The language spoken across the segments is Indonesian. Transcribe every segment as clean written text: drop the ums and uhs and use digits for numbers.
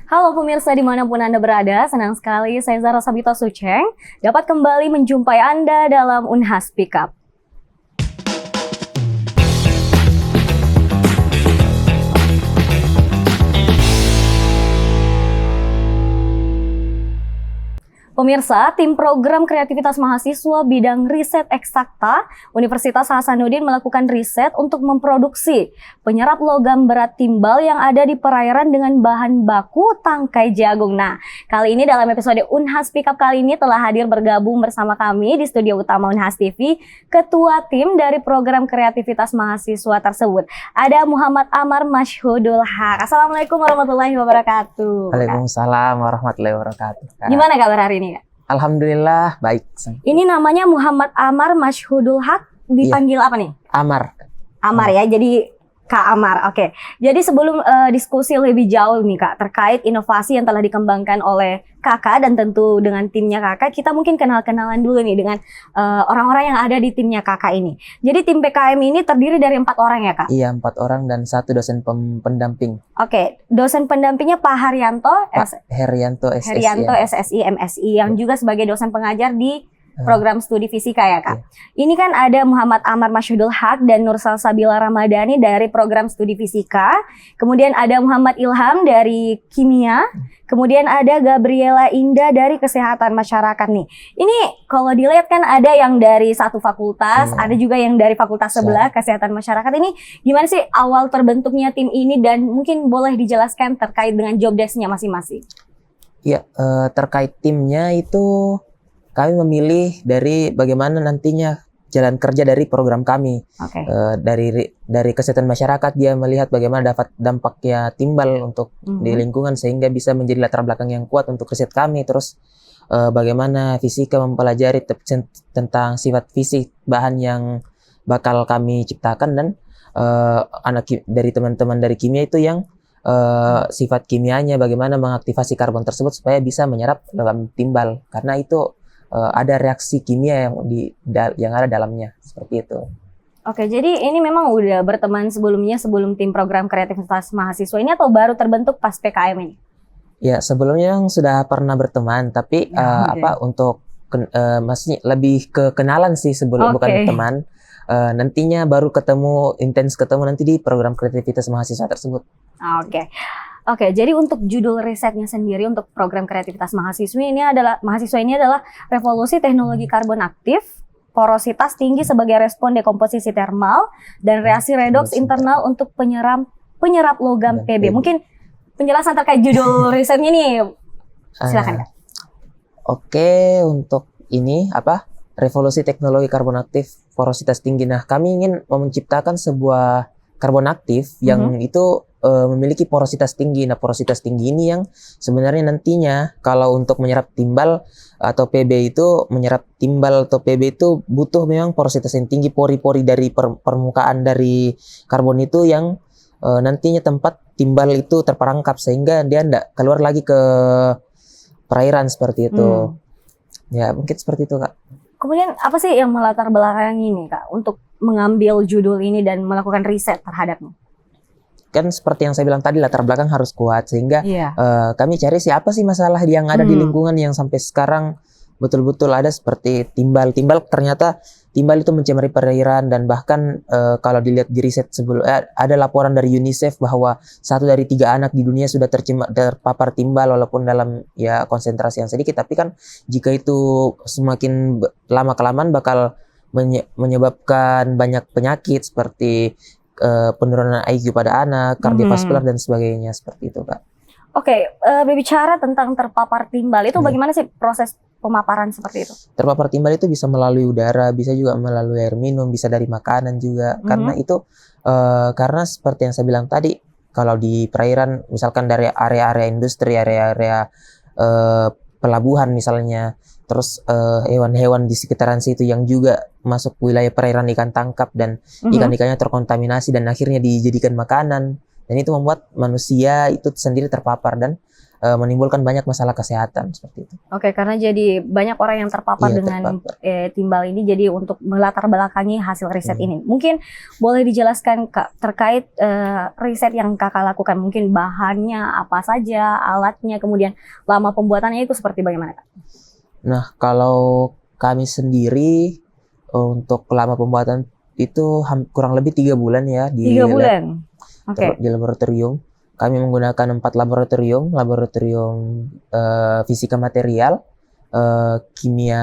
Halo pemirsa dimanapun Anda berada, senang sekali saya Zara Sabito Suceng dapat kembali menjumpai Anda dalam Unhas Pickup. Pemirsa, tim program kreativitas mahasiswa bidang riset eksakta Universitas Hasanuddin melakukan riset untuk memproduksi penyerap logam berat timbal yang ada di perairan dengan bahan baku tangkai jagung. Nah, kali ini dalam episode Unhas Pickup kali ini telah hadir bergabung bersama kami di studio utama Unhas TV, ketua tim dari program kreativitas mahasiswa tersebut. Ada Muhammad Amar Masyhudul Haq. Assalamualaikum warahmatullahi wabarakatuh. Waalaikumsalam warahmatullahi wabarakatuh. Gimana kabar hari ini? Alhamdulillah baik. Ini namanya Muhammad Amar Masyhudul Haq, dipanggil apa nih? Amar. Amar ya, jadi Kak Amar. Oke. Jadi sebelum diskusi lebih jauh nih Kak terkait inovasi yang telah dikembangkan oleh Kakak dan tentu dengan timnya Kakak, kita mungkin kenal-kenalan dulu nih dengan orang-orang yang ada di timnya Kakak ini. Jadi tim PKM ini terdiri dari 4 orang ya Kak? Iya, 4 orang dan 1 dosen pendamping. Oke, dosen pendampingnya Pak Haryanto, Herianto SSI. Herianto SSI MSI yang juga sebagai dosen pengajar di program studi fisika ya Kak. Ini kan ada Muhammad Amar Masyhudul Haq dan Nur Salsabila Ramadhani dari program studi fisika. Kemudian ada Muhammad Ilham dari kimia. Kemudian ada Gabriela Indah dari kesehatan masyarakat nih. Ini kalau dilihat kan ada yang dari satu fakultas, ada juga yang dari fakultas sebelah kesehatan masyarakat. Ini gimana sih awal terbentuknya tim ini dan mungkin boleh dijelaskan terkait dengan job desk-nya masing-masing? Iya, terkait timnya itu kami memilih dari bagaimana nantinya jalan kerja dari program kami. Dari kesehatan masyarakat dia melihat bagaimana dapat dampaknya timbal untuk di lingkungan sehingga bisa menjadi latar belakang yang kuat untuk riset kami. Terus bagaimana fisika mempelajari tentang sifat fisik bahan yang bakal kami ciptakan dan dari teman-teman dari kimia itu yang sifat kimianya bagaimana mengaktifasi karbon tersebut supaya bisa menyerap logam timbal karena itu ada reaksi kimia yang ada dalamnya seperti itu. Oke, jadi ini memang udah berteman sebelumnya sebelum tim program kreativitas mahasiswa ini atau baru terbentuk pas PKM ini? Ya, sebelumnya sudah pernah berteman tapi untuk masih lebih ke kenalan sih sebelum bukan teman. Nantinya baru intens ketemu nanti di program kreativitas mahasiswa tersebut. Oke, jadi untuk judul risetnya sendiri untuk program kreativitas mahasiswa ini adalah revolusi teknologi karbon aktif, porositas tinggi sebagai respon dekomposisi termal dan reaksi redoks internal untuk penyerap logam Pb. Mungkin penjelasan terkait judul risetnya nih, silakan. Oke, untuk ini revolusi teknologi karbon aktif, porositas tinggi. Nah, kami ingin menciptakan sebuah karbon aktif yang itu memiliki porositas tinggi. Nah, porositas tinggi ini yang sebenarnya nantinya kalau untuk menyerap timbal atau Pb itu menyerap timbal atau Pb itu butuh memang porositas yang tinggi, pori-pori dari permukaan dari karbon itu yang nantinya tempat timbal itu terperangkap sehingga dia tidak keluar lagi ke perairan seperti itu. Ya, mungkin seperti itu, Kak. Kemudian apa sih yang melatar belakangi ini, Kak, untuk mengambil judul ini dan melakukan riset terhadapnya? Kan seperti yang saya bilang tadi, latar belakang harus kuat sehingga kami cari siapa sih masalah yang ada di lingkungan yang sampai sekarang betul-betul ada seperti timbal. Ternyata timbal itu mencemari perairan dan bahkan kalau dilihat di riset sebelum ada laporan dari UNICEF bahwa 1 dari 3 anak di dunia sudah terpapar timbal walaupun dalam konsentrasi yang sedikit, tapi kan jika itu semakin lama kelamaan bakal menyebabkan banyak penyakit seperti penurunan IQ pada anak, kardiovaskular dan sebagainya seperti itu, Kak. Oke, berbicara tentang terpapar timbal itu bagaimana sih proses pemaparan seperti itu? Terpapar timbal itu bisa melalui udara, bisa juga melalui air minum, bisa dari makanan juga. Karena itu karena seperti yang saya bilang tadi, kalau di perairan misalkan dari area-area industri, area-area pelabuhan misalnya, terus hewan-hewan di sekitaran situ yang juga masuk wilayah perairan ikan tangkap dan ikan-ikannya terkontaminasi dan akhirnya dijadikan makanan. dan itu membuat manusia itu sendiri terpapar dan menimbulkan banyak masalah kesehatan seperti itu. Oke, karena jadi banyak orang yang terpapar dengan timbal ini, jadi untuk melatar belakangi hasil riset ini. Mungkin boleh dijelaskan Kak terkait riset yang Kakak lakukan, mungkin bahannya apa saja, alatnya, kemudian lama pembuatannya itu seperti bagaimana Kak? Nah, kalau kami sendiri untuk lama pembuatan itu kurang lebih 3 bulan ya di 3 bulan. Di laboratorium. Kami menggunakan 4 laboratorium fisika material, kimia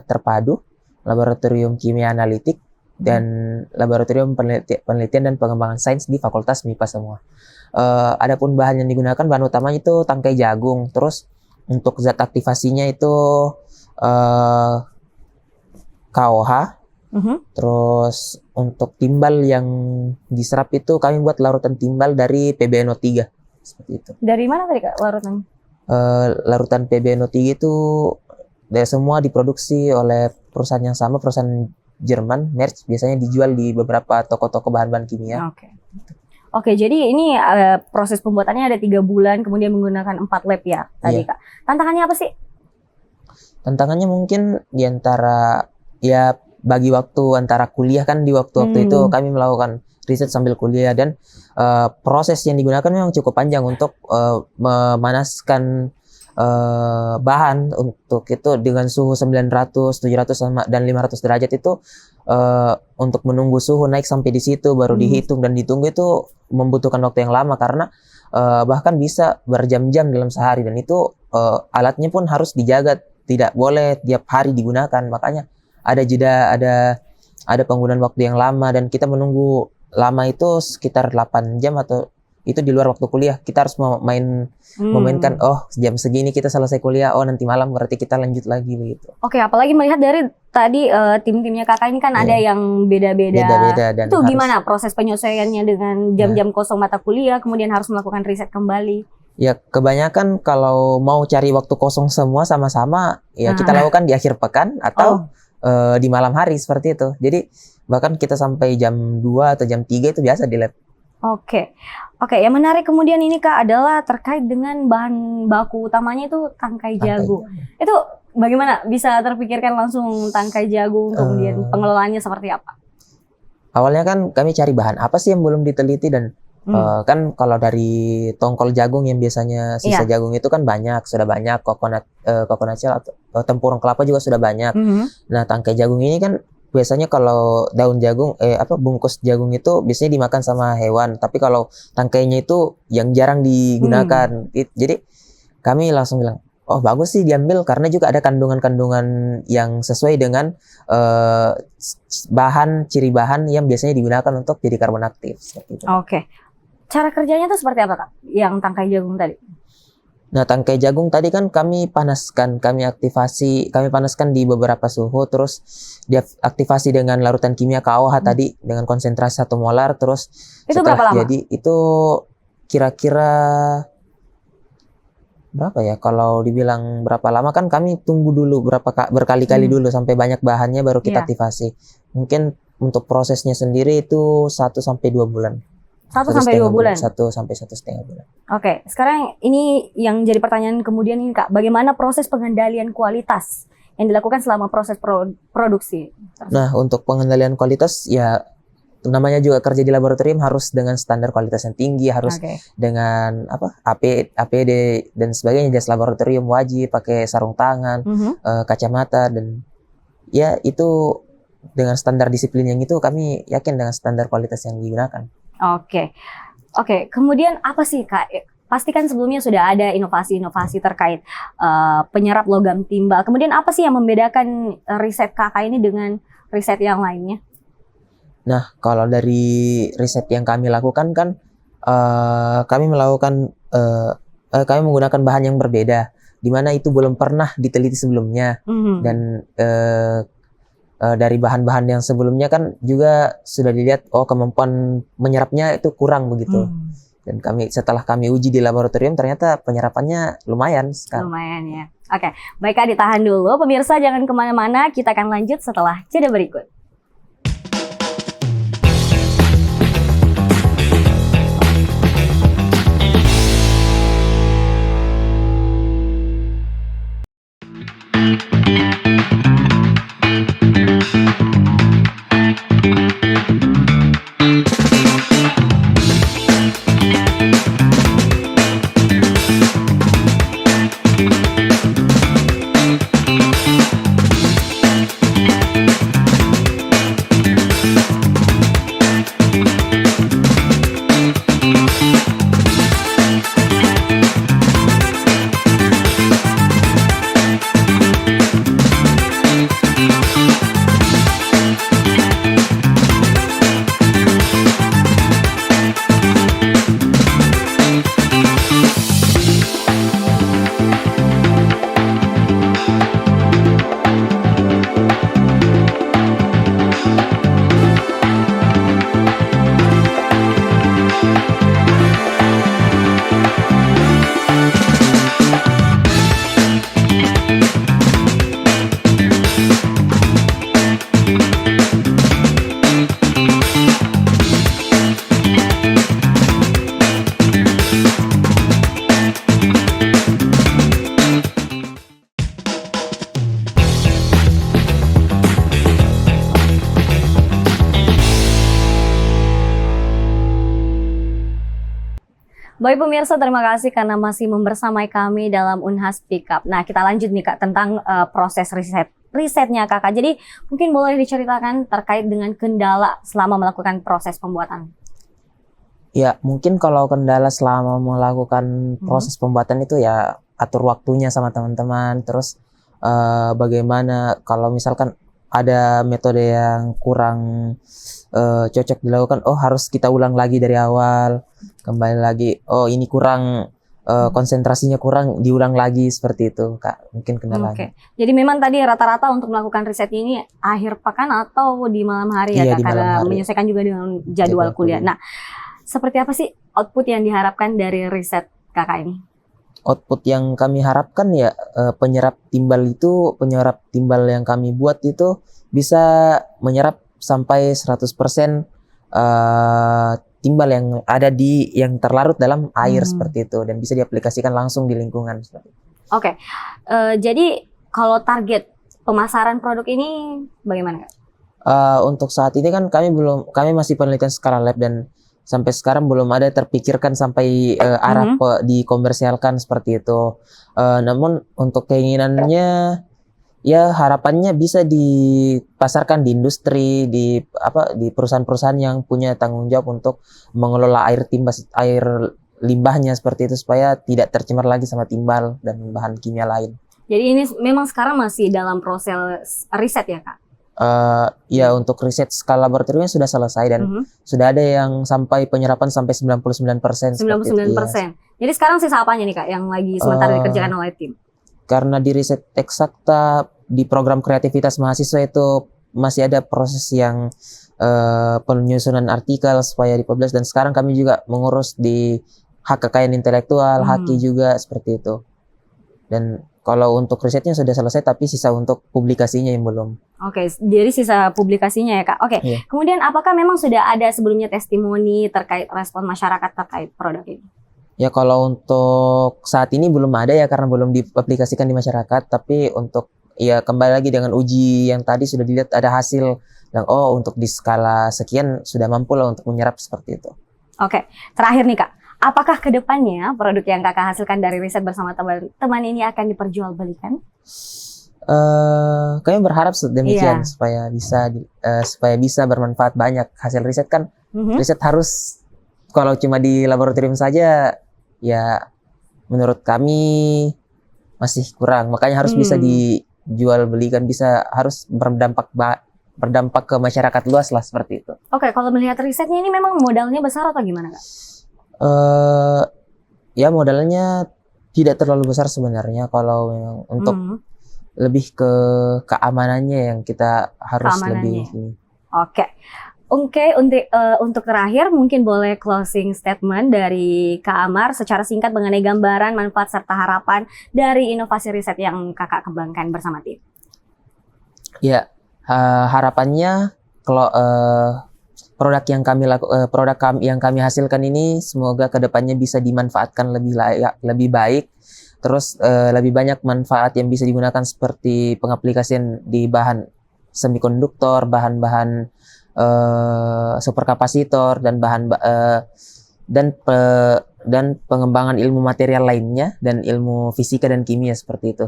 terpadu, laboratorium kimia analitik, dan laboratorium penelitian dan pengembangan sains di Fakultas MIPA semua. Adapun bahan yang digunakan, bahan utamanya itu tangkai jagung. Terus untuk zat aktivasinya itu KOH. Terus untuk timbal yang diserap itu kami buat larutan timbal dari PbNO3 seperti itu. Dari mana tadi Kak larutan? Larutan PbNO3 itu semua diproduksi oleh perusahaan yang sama, perusahaan Jerman, Merck, biasanya dijual di beberapa toko-toko bahan-bahan kimia. Oke, jadi ini proses pembuatannya ada 3 bulan, kemudian menggunakan 4 lab ya tadi Kak. Tantangannya apa sih? Tantangannya mungkin diantara bagi waktu antara kuliah kan, di waktu itu kami melakukan riset sambil kuliah, dan proses yang digunakan memang cukup panjang untuk memanaskan bahan untuk itu dengan suhu 900, 700 dan 500 derajat itu, untuk menunggu suhu naik sampai di situ baru dihitung dan ditunggu itu membutuhkan waktu yang lama karena bahkan bisa berjam-jam dalam sehari, dan itu alatnya pun harus dijaga, tidak boleh tiap hari digunakan, makanya ada jeda, ada penggunaan waktu yang lama, dan kita menunggu lama itu sekitar 8 jam atau itu di luar waktu kuliah. Kita harus memainkan, jam segini kita selesai kuliah, nanti malam berarti kita lanjut lagi begitu. Oke, apalagi melihat dari tadi tim-timnya Kakak ini kan ada yang beda-beda. Dan itu gimana proses penyesuaiannya dengan jam-jam kosong mata kuliah, kemudian harus melakukan riset kembali? Ya, kebanyakan kalau mau cari waktu kosong semua sama-sama, ya kita lakukan di akhir pekan atau di malam hari seperti itu. Jadi bahkan kita sampai jam 2 atau jam 3 itu biasa di lab. Oke, yang menarik kemudian ini Kak adalah terkait dengan bahan baku utamanya itu tangkai jagung. Itu bagaimana bisa terpikirkan langsung tangkai jagung, kemudian pengelolaannya seperti apa? Awalnya kan kami cari bahan apa sih yang belum diteliti, dan kan kalau dari tongkol jagung yang biasanya sisa jagung itu kan sudah banyak, coconut shell atau tempurung kelapa juga sudah banyak. Nah, tangkai jagung ini kan biasanya kalau daun jagung, bungkus jagung itu biasanya dimakan sama hewan, tapi kalau tangkainya itu yang jarang digunakan. Jadi kami langsung bilang, bagus sih diambil, karena juga ada kandungan-kandungan yang sesuai dengan ciri bahan yang biasanya digunakan untuk jadi karbon aktif. Seperti itu. Cara kerjanya itu seperti apa Kak, yang tangkai jagung tadi? Nah, tangkai jagung tadi kan kami panaskan di beberapa suhu, terus diaktifasi dengan larutan kimia KOH tadi dengan konsentrasi 1 molar, terus itu berapa lama? Jadi itu kira-kira berapa ya, kalau dibilang berapa lama kan kami tunggu dulu berkali-kali dulu sampai banyak bahannya baru kita aktifasi. Mungkin untuk prosesnya sendiri itu 1 sampai 2 bulan. 1 sampai 2 bulan? 1 sampai 1,5 bulan. Oke, sekarang ini yang jadi pertanyaan kemudian ini Kak, bagaimana proses pengendalian kualitas yang dilakukan selama proses produksi? Nah, untuk pengendalian kualitas ya namanya juga kerja di laboratorium harus dengan standar kualitas yang tinggi, harus dengan APD dan sebagainya, jas laboratorium wajib pakai sarung tangan, kacamata, dan ya itu dengan standar disiplin yang itu kami yakin dengan standar kualitas yang digunakan. Oke, kemudian apa sih Kak? Pastikan sebelumnya sudah ada inovasi-inovasi terkait penyerap logam timbal. Kemudian apa sih yang membedakan riset Kakak ini dengan riset yang lainnya? Nah, kalau dari riset yang kami lakukan kan, kami menggunakan bahan yang berbeda, di mana itu belum pernah diteliti sebelumnya, dan dari bahan-bahan yang sebelumnya kan juga sudah dilihat kemampuan menyerapnya itu kurang begitu. Dan setelah kami uji di laboratorium ternyata penyerapannya lumayan sekali. Lumayan ya. Oke, baik Kak, ditahan dulu. Pemirsa jangan kemana-mana, kita akan lanjut setelah jeda berikut. Baik pemirsa, terima kasih karena masih membersamai kami dalam Unhas Speak Up. Nah, kita lanjut nih Kak tentang proses risetnya Kakak. Jadi mungkin boleh diceritakan terkait dengan kendala selama melakukan proses pembuatan. Ya, mungkin kalau kendala selama melakukan proses pembuatan itu ya atur waktunya sama teman-teman. Terus bagaimana kalau misalkan ada metode yang kurang cocok dilakukan, oh harus kita ulang lagi dari awal, kembali lagi, oh ini kurang konsentrasinya kurang, diulang lagi, seperti itu Kak, mungkin kendalanya. Oke. Jadi memang tadi rata-rata untuk melakukan riset ini akhir pekan atau di malam hari ya Iya, Kak, di malam karena hari. menyesuaikan juga dengan jadwal kuliah. Nah, seperti apa sih output yang diharapkan dari riset Kakak ini? Output yang kami harapkan ya penyerap timbal yang kami buat itu bisa menyerap sampai 100% timbal yang ada yang terlarut dalam air seperti itu, dan bisa diaplikasikan langsung di lingkungan seperti itu. Oke. Jadi kalau target pemasaran produk ini bagaimana Kak? Untuk saat ini kan kami masih penelitian skala lab, dan sampai sekarang belum ada terpikirkan sampai arah dikomersialkan seperti itu. Namun untuk keinginannya ya harapannya bisa dipasarkan di industri, di perusahaan-perusahaan yang punya tanggung jawab untuk mengelola air limbahnya seperti itu, supaya tidak tercemar lagi sama timbal dan bahan kimia lain. Jadi ini memang sekarang masih dalam proses riset ya Kak? Ya, untuk riset skala laboratoriumnya sudah selesai, dan sudah ada yang sampai penyerapan sampai 99%. 99%. Ya. Jadi sekarang sisa apanya nih Kak yang lagi sementara dikerjakan oleh tim? Karena di riset eksakta di program kreativitas mahasiswa itu masih ada proses yang penyusunan artikel supaya dipublish, dan sekarang kami juga mengurus di hak kekayaan intelektual, HAKI juga seperti itu. Dan kalau untuk risetnya sudah selesai, tapi sisa untuk publikasinya yang belum. Oke, jadi sisa publikasinya ya Kak. Oke, Iya. Kemudian apakah memang sudah ada sebelumnya testimoni terkait respon masyarakat terkait produk ini? Ya, kalau untuk saat ini belum ada ya, karena belum diaplikasikan di masyarakat. Tapi untuk ya kembali lagi dengan uji yang tadi sudah dilihat ada hasil yang untuk di skala sekian sudah mampu lah untuk menyerap seperti itu. Oke, terakhir nih Kak, apakah kedepannya produk yang Kakak hasilkan dari riset bersama teman-teman ini akan diperjualbelikan? Kami berharap demikian, supaya bisa bermanfaat banyak. Hasil riset kan riset harus, kalau cuma di laboratorium saja ya menurut kami masih kurang, makanya harus bisa dijual belikan, harus berdampak ke masyarakat luas lah seperti itu. Oke, kalau melihat risetnya ini memang modalnya besar atau gimana Kak? Ya modalnya tidak terlalu besar sebenarnya, kalau memang untuk lebih ke keamanannya yang kita harus lebih ini. Oke, untuk terakhir mungkin boleh closing statement dari Kak Amar secara singkat mengenai gambaran, manfaat, serta harapan dari inovasi riset yang Kakak kembangkan bersama tim. Ya, harapannya kalau produk yang kami hasilkan ini semoga kedepannya bisa dimanfaatkan lebih baik. Terus lebih banyak manfaat yang bisa digunakan, seperti pengaplikasian di bahan semikonduktor, bahan-bahan superkapasitor, dan dan pengembangan ilmu material lainnya, dan ilmu fisika dan kimia seperti itu.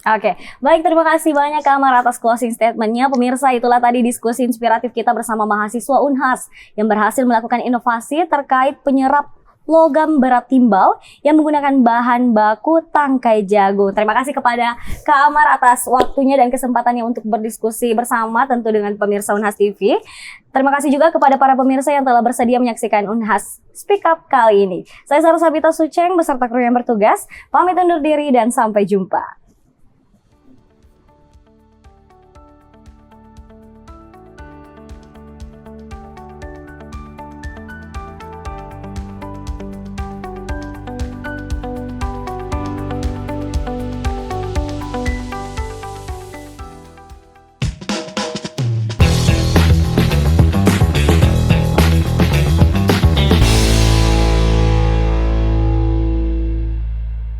Oke, baik, terima kasih banyak Kak Amar atas closing statement-nya. Pemirsa, itulah tadi diskusi inspiratif kita bersama mahasiswa Unhas yang berhasil melakukan inovasi terkait penyerap logam berat timbal yang menggunakan bahan baku tangkai jagung. Terima kasih kepada Kak Amar atas waktunya dan kesempatannya untuk berdiskusi bersama, tentu dengan pemirsa Unhas TV. Terima kasih juga kepada para pemirsa yang telah bersedia menyaksikan Unhas Speak Up kali ini. Saya Sarah Sabita Suceng beserta kru yang bertugas, pamit undur diri dan sampai jumpa.